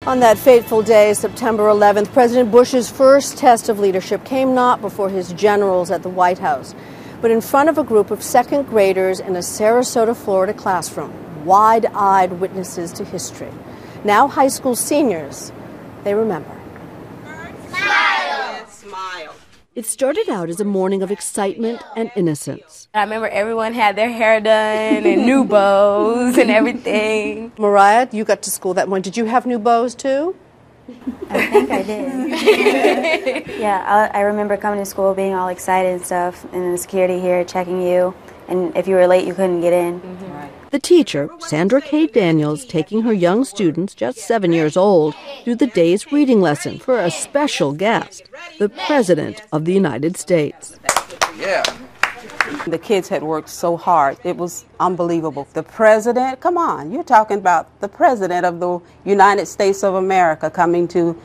On that fateful day, September 11th, President Bush's first test of leadership came not before his generals at the White House, but in front of a group of second graders in a Sarasota, Florida classroom, wide-eyed witnesses to history. Now high school seniors, they remember. Smile! Smile. It started out as a morning of excitement and innocence. I remember everyone had their hair done and new bows and everything. Mariah, you got to school that morning. Did you have new bows too? I think I did. Yeah, I remember coming to school being all excited and stuff, and the security here checking you, and if you were late, you couldn't get in. The teacher, Sandra K. Daniels, taking her young students, just 7 years old, through the day's reading lesson for a special guest, the President of the United States. Yeah. The kids had worked so hard. It was unbelievable. The president, come on, you're talking about the president of the United States of America coming to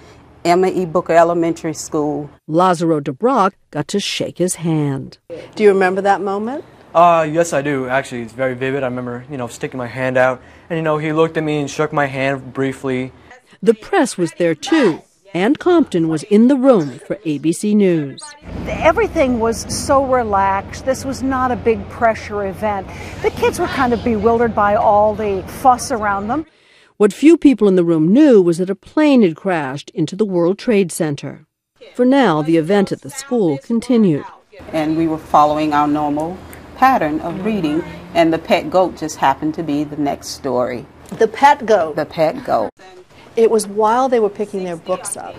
Emma E. Booker Elementary School. Lazaro DeBrock got to shake his hand. Do you remember that moment? Yes, I do. Actually, it's very vivid. I remember, sticking my hand out, and, he looked at me and shook my hand briefly. The press was there, too. Ann Compton was in the room for ABC News. Everything was so relaxed. This was not a big pressure event. The kids were kind of bewildered by all the fuss around them. What few people in the room knew was that a plane had crashed into the World Trade Center. For now, the event at the school continued. And we were following our normal pattern of reading, and the pet goat just happened to be the next story. The pet goat. The pet goat. It was while they were picking their books up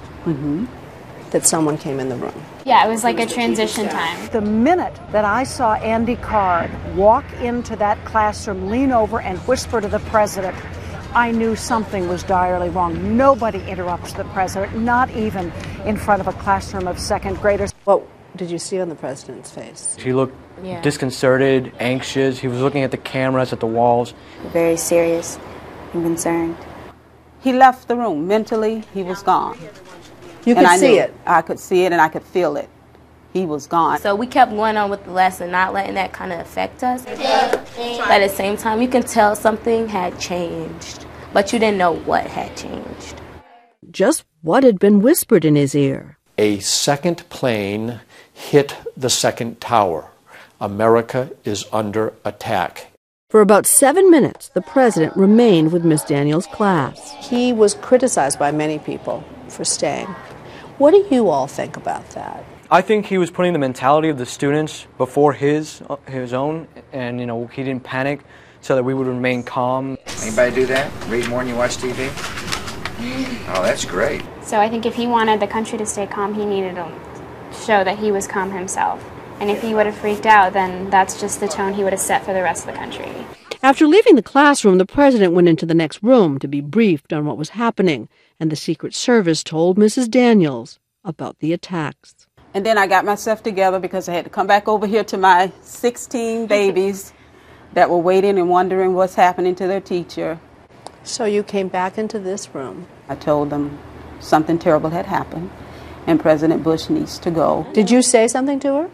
that someone came in the room. Yeah, it was like a transition time. The minute that I saw Andy Card walk into that classroom, lean over and whisper to the president, I knew something was direly wrong. Nobody interrupts the president, not even in front of a classroom of second graders. What did you see on the president's face? He looked disconcerted, anxious. He was looking at the cameras, at the walls. Very serious and concerned. He left the room. Mentally, he was gone. You could see it. I could see it and I could feel it. He was gone. So we kept going on with the lesson, not letting that kind of affect us. But at the same time, you can tell something had changed, but you didn't know what had changed. Just what had been whispered in his ear. A second plane hit the second tower. America is under attack. For about 7 minutes, the president remained with Miss Daniels' class. He was criticized by many people for staying. What do you all think about that? I think he was putting the mentality of the students before his own, and he didn't panic so that we would remain calm. Anybody do that? Read more than you watch TV? Oh, that's great. So I think if he wanted the country to stay calm, he needed to show that he was calm himself. And if he would have freaked out, then that's just the tone he would have set for the rest of the country. After leaving the classroom, the president went into the next room to be briefed on what was happening, and the Secret Service told Mrs. Daniels about the attacks. And then I got myself together because I had to come back over here to my 16 babies that were waiting and wondering what's happening to their teacher. So you came back into this room. I told them something terrible had happened and President Bush needs to go. Did you say something to her?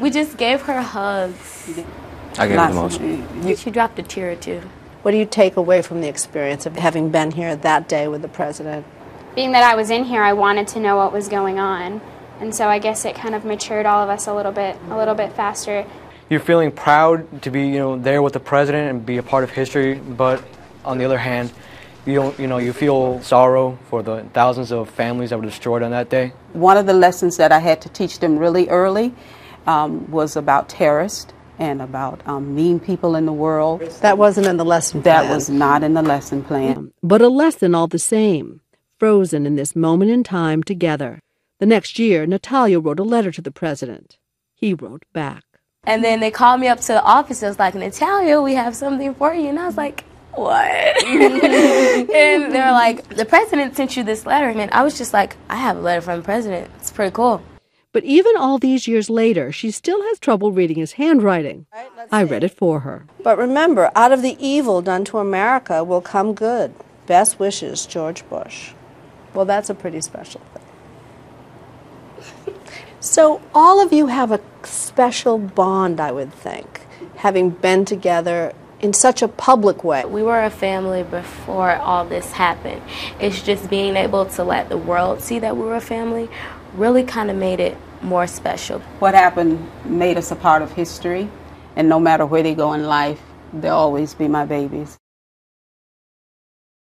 We just gave her hugs. I gave her the most. She dropped a tear or two. What do you take away from the experience of having been here that day with the president? Being that I was in here, I wanted to know what was going on. And so I guess it kind of matured all of us a little bit faster. You're feeling proud to be, there with the president and be a part of history, but on the other hand, you feel sorrow for the thousands of families that were destroyed on that day. One of the lessons that I had to teach them really early was about terrorists and about mean people in the world. That wasn't in the lesson plan. That was not in the lesson plan. But a lesson all the same, frozen in this moment in time together. The next year, Natalia wrote a letter to the president. He wrote back. And then they called me up to the office. It was like, Natalia, we have something for you. And I was like, what? And they're like, the president sent you this letter. And I was just like, I have a letter from the president. It's pretty cool. But even all these years later, she still has trouble reading his handwriting. I read it for her. But remember, out of the evil done to America will come good. Best wishes, George Bush. Well, that's a pretty special thing. So all of you have a special bond, I would think, having been together in such a public way. We were a family before all this happened. It's just being able to let the world see that we were a family really kind of made it more special. What happened made us a part of history, and no matter where they go in life, they'll always be my babies.